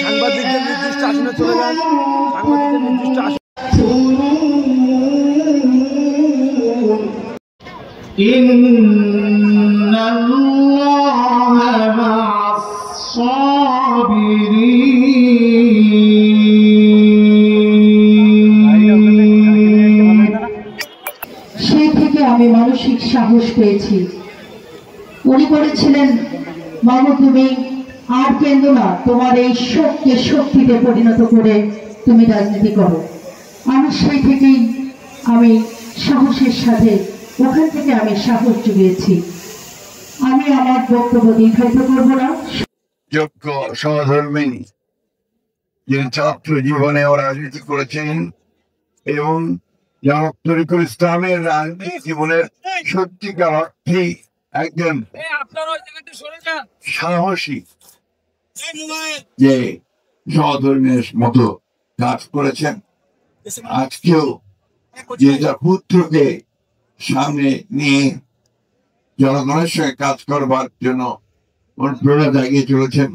সাংবাদিকদের নির্দিষ্ট আসনে চলে যান। সাংবাদিকদের নির্দিষ্ট আসনে সেই থেকে আমি মানসিক সাহস পেয়েছি। উনি বলেছিলেন, মামু তুমি আর কেন্দ্র না, তোমার এই শোককে শক্তিতে পরিণত করে তুমি রাজনীতি করো। আমি সেই থেকেই আমি সাহসের সাথে ওখান থেকে আমি সাহস জুগিয়েছি। আমি আমার বক্তব্য দীর্ঘায়িত করবো না। যোগ্য সহধর্মী যিনি ছাত্র জীবনে রাজনীতি করেছেন এবং জনাব তরিকুল ইসলামের রাজনীতি জীবনের সত্যিকার অর্থে একজন সাহসী যে সহধর্মীর মতো কাজ করেছেন। আজকেও যে যার পুত্রকে সামনে নিয়ে জনগণের সঙ্গে কাজ করবার জন্য প্রেরণা জাগিয়ে চলেছেন।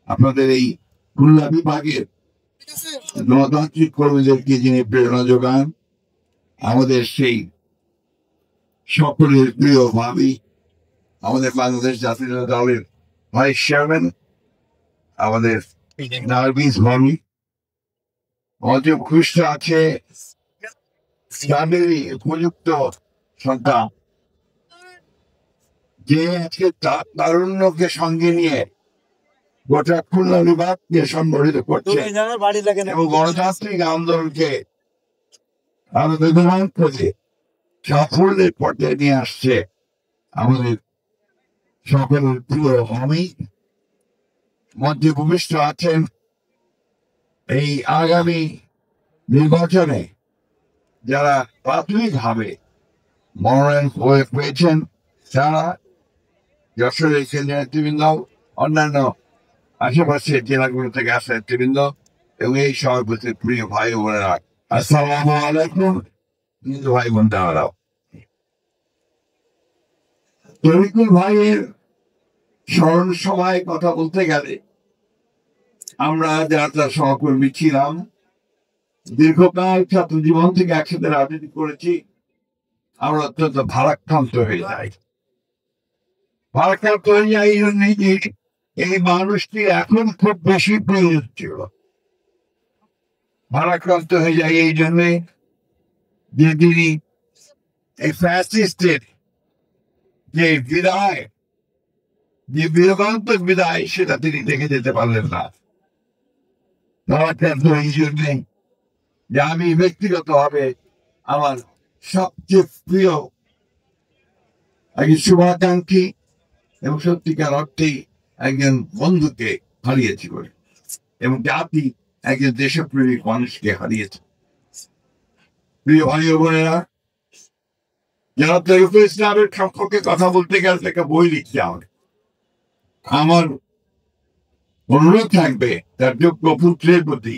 আপনাদের এই খুলনা বিভাগের গণতান্ত্রিক কর্মীদেরকে যিনি প্রেরণা যোগান, আমাদের সেই সকলের প্রিয় ভাবি, আমাদের বাংলাদেশ জাতীয় দলের ভাইস চেয়ারম্যান, আমাদের নার্গিস ভাবি, আমাদের খুশ আছে তাদেরই উপযুক্ত সন্তান যে আজকে তারুণ্যকে সঙ্গে নিয়ে গোটা খুলনা বিভাগকে সংগঠিত করছে এবং গণতান্ত্রিক আন্দোলনকে আরো বেগবান করে সাফল্যের পর্যায়ে নিয়ে আসছে। আমাদের সকলের প্রিয় আমি মধ্যে ভূমিষ্ঠ আছেন এই আগামী নির্বাচনে যারা প্রাথমিকভাবে মনোনয়ন পেয়েছেন, তারা যশোরের কেন্দ্রীয় নেতৃবৃন্দ, অন্যান্য আশেপাশের জেলাগুলো থেকে আসা নেতৃবৃন্দ এবং এই সভাপতির প্রিয় ভাই বোনেরা, আসসালামু আলাইকুম। হিন্দু ভাই বোন তারাও তরিকুল ভাইয়ের স্মরণ সভায় কথা বলতে গেলে আমরা যারা তার সহকর্মী ছিলাম, দীর্ঘকাল ছাত্র জীবন থেকে একসাথে রাজনীতি করেছি, আমরা অত্যন্ত ভারাক্রান্ত হয়ে যাই। ভারাক্রান্ত হয়ে যায় এই জন্যই যে এই মানুষটি এখন খুব বেশি প্রয়োজন ছিল। ভারাক্রান্ত হয়ে যায় এই জন্যে যে তিনি এই ফ্যাসিস্টের যে বিদায়, যে বিয়োগান্তক বিদায়, সেটা তিনি দেখে যেতে পারলেন না। ভারাক্রান্ত এই জন্যে যে আমি ব্যক্তিগতভাবে আমার সবচেয়ে প্রিয় একজন শুভাকাঙ্ক্ষী এবং সত্যিকার অর্থেই একজন বন্ধুকে হারিয়েছি বলে, এবং জাতি একজন দেশপ্রেমিক মানুষকে হারিয়েছে। প্রিয় ভাই বোনেরা, জনাব তরিকুল ইসলামের সম্পর্কে কথা বলতে গেলে একটা বই লিখতে হবে। আমার অনুরোধ থাকবে তার যোগ্য পুত্রের প্রতি,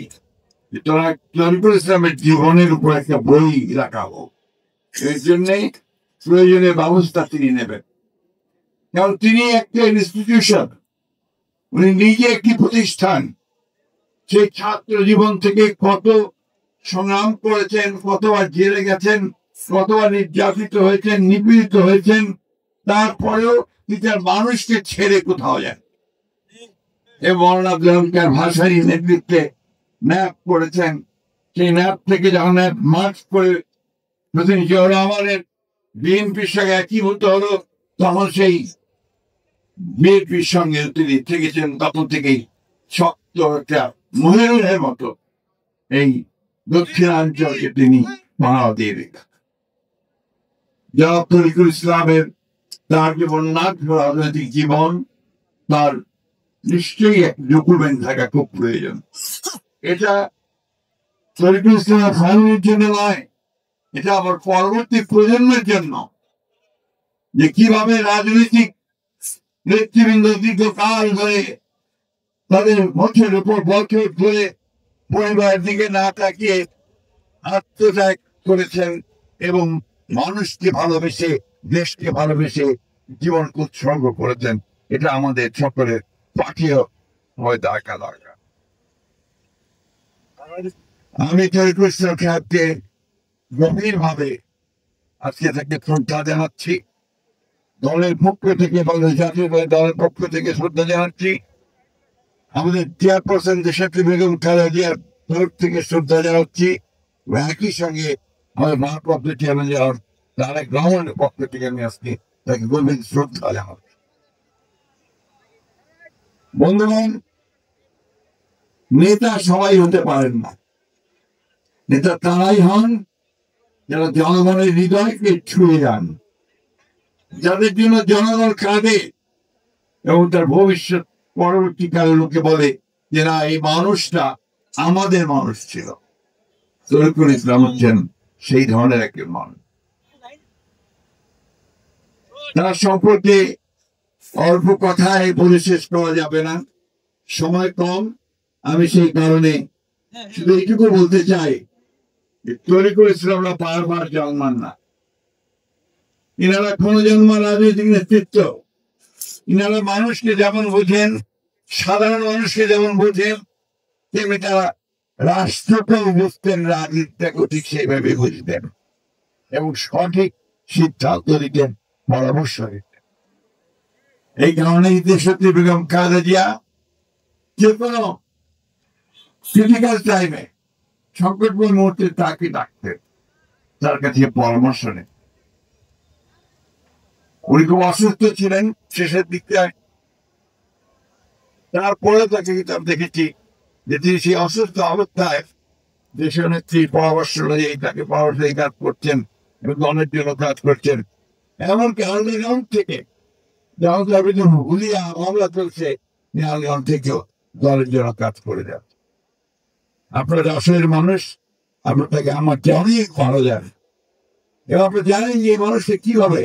তরিকুল ইসলামের জীবনের উপর একটা বই রাখা হোক। এর জন্যই প্রয়োজনীয় ব্যবস্থা তিনি নেবেন, কারণ তিনি একটা ইনস্টিটিউশন, উনি নিজে একটি প্রতিষ্ঠান। সেই ছাত্র জীবন থেকে কত সংগ্রাম করেছেন, কতবার জেলে গেছেন, কতবার নির্যাতিত হয়েছেন, নিপীড়িত হয়েছেন, তারপরেও তার মানুষকে ছেড়ে কোথাও যান। এই মৌলানা আব্দুল ভাসানী নেতৃত্বে ন্যাপ করেছেন। সেই ন্যাপ থেকে যখন ন্যাপ মার্চ করে প্রেসিডেন্ট জিয়াউর রহমানের বিএনপির সঙ্গে একীভূত হলো, তখন সেই বিএনপির সঙ্গে তিনি থেকেছেন। তখন থেকেই শক্ত একটা মহিরুলের মতো এই দক্ষিণাঞ্চলকে তিনি পাহারা দিয়ে রেখেছেন। জনাব তরিকুল ইসলামের তার যে বর্ণাঢ্য রাজনৈতিক জীবন, তার নিশ্চয়ই এক ডকুমেন্ট থাকা খুব প্রয়োজন। এটা তরিকুল ইসলামের ফ্যামিলির জন্য নয়, এটা আমার পরবর্তী প্রজন্মের জন্য, যে কিভাবে রাজনৈতিক নেতৃবৃন্দ দীর্ঘকাল ধরে তাদের বছরের উপর বছর ধরে পরিবারের দিকে না তাকিয়ে আত্মত্যাগ করেছেন এবং মানুষকে ভালোবেসে, দেশকে ভালোবেসে জীবন উৎসর্গ করেছেন। এটা আমাদের সকলের পাঠিয়ে হয় দরকার। আমি তরিকুল ইসলাম সাহেবকে গভীরভাবে আজকে থেকে শ্রদ্ধা জানাচ্ছি, দলের পক্ষ থেকে বাংলাদেশ জাতীয় দলের পক্ষ থেকে শ্রদ্ধা জানাচ্ছি, আমাদের চেয়ারপারসন দেশনেত্রী বেগম খালেদা জিয়ার তরফ থেকে শ্রদ্ধা জানাচ্ছি, একই সঙ্গে আমাদের ভারপ্রাপ্ত চেয়ারম্যান তারেক রহমানের পক্ষ থেকে আমি আজকে তাকে গভীর শ্রদ্ধা জানাচ্ছি। বন্ধুগণ, নেতা সবাই হতে পারেন না, নেতা তারাই হন যারা জনগণের হৃদয়কে ছুঁয়ে যান, যাদের জন্য জনগণ কাঁদে এবং তার ভবিষ্যৎ পরবর্তীকালে লোকে বলে যে না, এই মানুষটা আমাদের মানুষ ছিল। তরিকুল ইসলাম হচ্ছেন সেই ধরনের একজন মানুষ। তার সম্পর্কে অল্প কথায় বলে শেষ করা যাবে না, সময় কম। আমি সেই কারণে শুধু এইটুকু বলতে চাই, তরিকুল ইসলামরা বারবার জন্মান না, ইনারা কোন জন্ম রাজনৈতিক নেতৃত্ব, ইনারা মানুষকে যেমন বোঝেন, সাধারণ মানুষকে যেমন বোঝেন, তেমনি তারা রাষ্ট্রকেও বুঝতেন, রাজনীতিটাকেও ঠিক সেইভাবে বুঝতেন এবং সঠিক সিদ্ধান্ত দিতেন, পরামর্শ দিতেন। এই কারণেই দেশনেত্রী বেগম খালেদা জিয়া যে কোনো ক্রিটিক্যাল টাইমে, সংকটময় মুহূর্তে তাকে ডাকতেন, তার কাছে পরামর্শ নেন। উনি খুব অসুস্থ ছিলেন শেষের দিকটায়, তারপরে তাকে দেখেছি যে তিনি সেই অসুস্থ অবস্থায় দেশের নেত্রীর পরামর্শ অনুযায়ী তাকে পরামর্শ কাজ করছেন এবং দলের জন্য কাজ করছেন। এমনকি আন্দোলন থেকে যখন তার বিরুদ্ধে হুলিয়া মামলা চলছে, আন্দোলন থেকেও দলের জন্য কাজ করে যাচ্ছে। আপনারা আসলের মানুষ, আপনার তাকে আমার অনেক ভালো জানেন এবং আপনি জানেন যে এই মানুষটা কিভাবে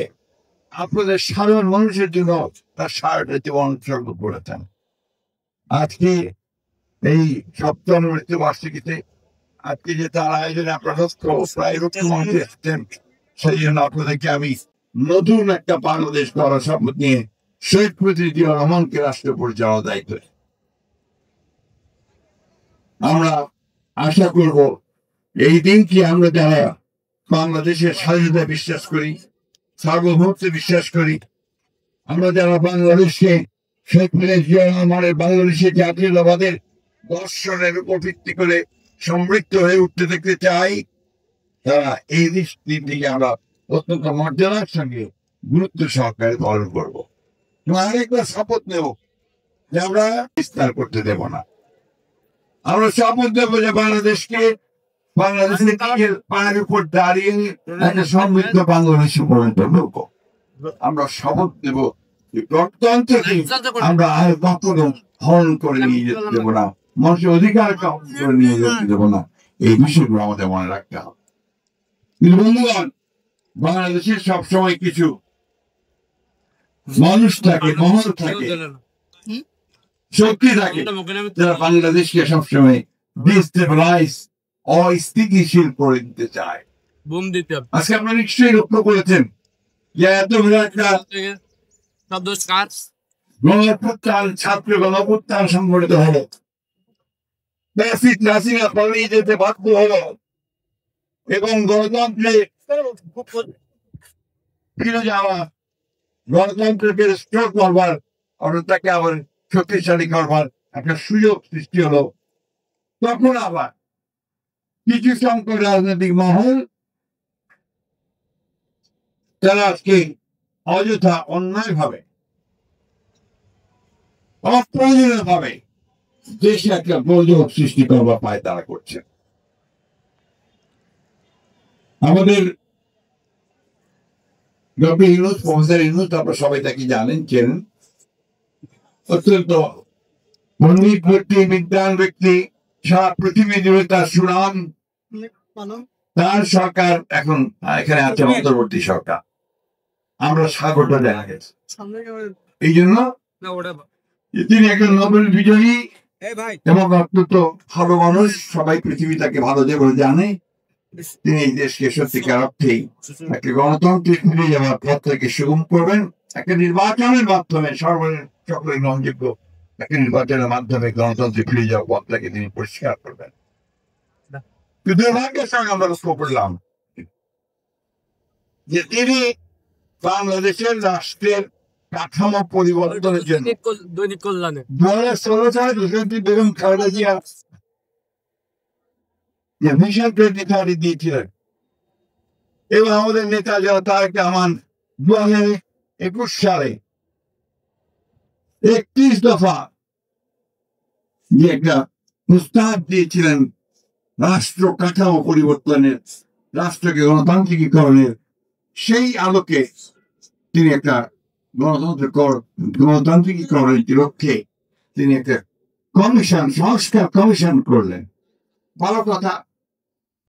আপনাদের সাধারণ মানুষের জন্য তার সারাটা জীবন উৎসর্গ করেছেন। আজকে এই ৭ম মৃত্যুবার্ষিকীতে আজকে যে তার আয়োজনে আপনারা প্রায় মুখ্যমন্ত্রী এসছেন, সেই জন্য আপনাদেরকে আমি নতুন একটা বাংলাদেশ গড়ার শপথ নিয়ে শহীদ প্রেসিডেন্ট জিয়া রহমানকে রাষ্ট্র পরিচালনার দায়িত্ব। আমরা আশা করব এই দিনটি আমরা যারা বাংলাদেশের স্বাধীনতায় বিশ্বাস করি, সার্বভৌমত্বে বিশ্বাস করি, আমরা যারা বাংলাদেশকে শেখ মুজিবুর জিয়া রহমানের বাংলাদেশের জাতীয়তাবাদের দর্শনের উপর ভিত্তি করে সমৃদ্ধ হয়ে উঠতে দেখতে চাই, তারা এই দিনটিকে আমরা অত্যন্ত মর্যাদার সঙ্গে গুরুত্ব সহকারে পালন করবো এবং আরেকবার শপথ নেব যে আমরা বিস্তার করতে দেব না। আমরা শপথ নেব যে বাংলাদেশের পায়ের উপর দাঁড়িয়ে একটা সমৃদ্ধ বাংলাদেশে পরিণত করব। আমরা শপথ নেব যে গণতন্ত্রকে আমরা আর কখনো হরণ করে নিয়ে যেতে দেবো না, মানুষের অধিকার করে নিয়ে যেতে দেবো না। এই বিষয়গুলো আমাদের মনে রাখতে হবে। কিন্তু বন্ধুগণ, বাংলাদেশের সবসময় কিছু মানুষ থাকে, মহল থাকে, শক্তি থাকে যারা বাংলাদেশকে সবসময় ডিস্টেবিলাইজ, অস্থিতিশীল করে দিতে চায়। আজকে আপনারা নিশ্চয়ই লক্ষ্য করেছেন যে এত একটা গণঅভ্যুত্থান, ছাত্র গণঅভ্যুত্থান সংগঠিত হলো, পালিয়ে যেতে বাধ্য হলো এবং গণতন্ত্রে ফিরে যাওয়া, গণতন্ত্রকে রেস্টোর করবার, তাকে আবার শক্তিশালী করবার একটা সুযোগ সৃষ্টি হলো। তখন আবার কিছু সংখ্যক রাজনৈতিক মহল তারা আজকে অযথা অন্যায় ভাবে, অপ্রয়োজনীয় ভাবে দেশে একটা গোলযোগ সৃষ্টি করবার পায় তারা করছে। আমাদের ডক্টর ইউনূস, প্রফেসর ইউনূস, আপনারা সবাই তাকে জানেন, চেনেন, অত্যন্ত পণ্ডিত ব্যক্তি, বিদ্যান ব্যক্তি, সারা পৃথিবী জুড়ে তার সুনাম। তার সরকার এখন এখানে আছে, অন্তর্বর্তী সরকার, আমরা স্বাগত জানা গেছে। এই জন্য তিনি একজন নোবেল বিজয়ী এবং অত্যন্ত ভালো মানুষ, সবাই পৃথিবী তাকে ভালো যে বলে জানে। তিনি এই দেশকে সত্যিকার অর্থেই একটা গণতন্ত্রে ফিরে যাওয়ার পথ থেকে সুগম করবেন, একটা নির্বাচনের মাধ্যমে সকলের গ্রহণযোগ্য নির্বাচনের মাধ্যমে গণতন্ত্রে ফিরে যাওয়ার পথটাকে তিনি পরিষ্কার করবেন। কিন্তু দুর্ভাগ্যের সঙ্গে আমরা লক্ষ্য করলাম যে তিনি বাংলাদেশের রাষ্ট্রের কাঠামো পরিবর্তনের জন্য দৈনিক কল্যাণে 2016 সালে দেশনেত্রী বেগম খালেদা জিয়া যে ভিশন 2030 দিয়েছিলেন এবং আমাদের নেতা যারা তারেক রহমান 2021 সালে 31 দফা যে একটা প্রস্তাব দিয়েছিলেন রাষ্ট্র কাঠামো পরিবর্তনের, রাষ্ট্রকে গণতান্ত্রিকীকরণের, সেই আলোকে তিনি একটা গণতান্ত্রিকীকরণের লক্ষ্যে তিনি একটা কমিশন, সংস্কার কমিশন করলেন। ভালো কথা,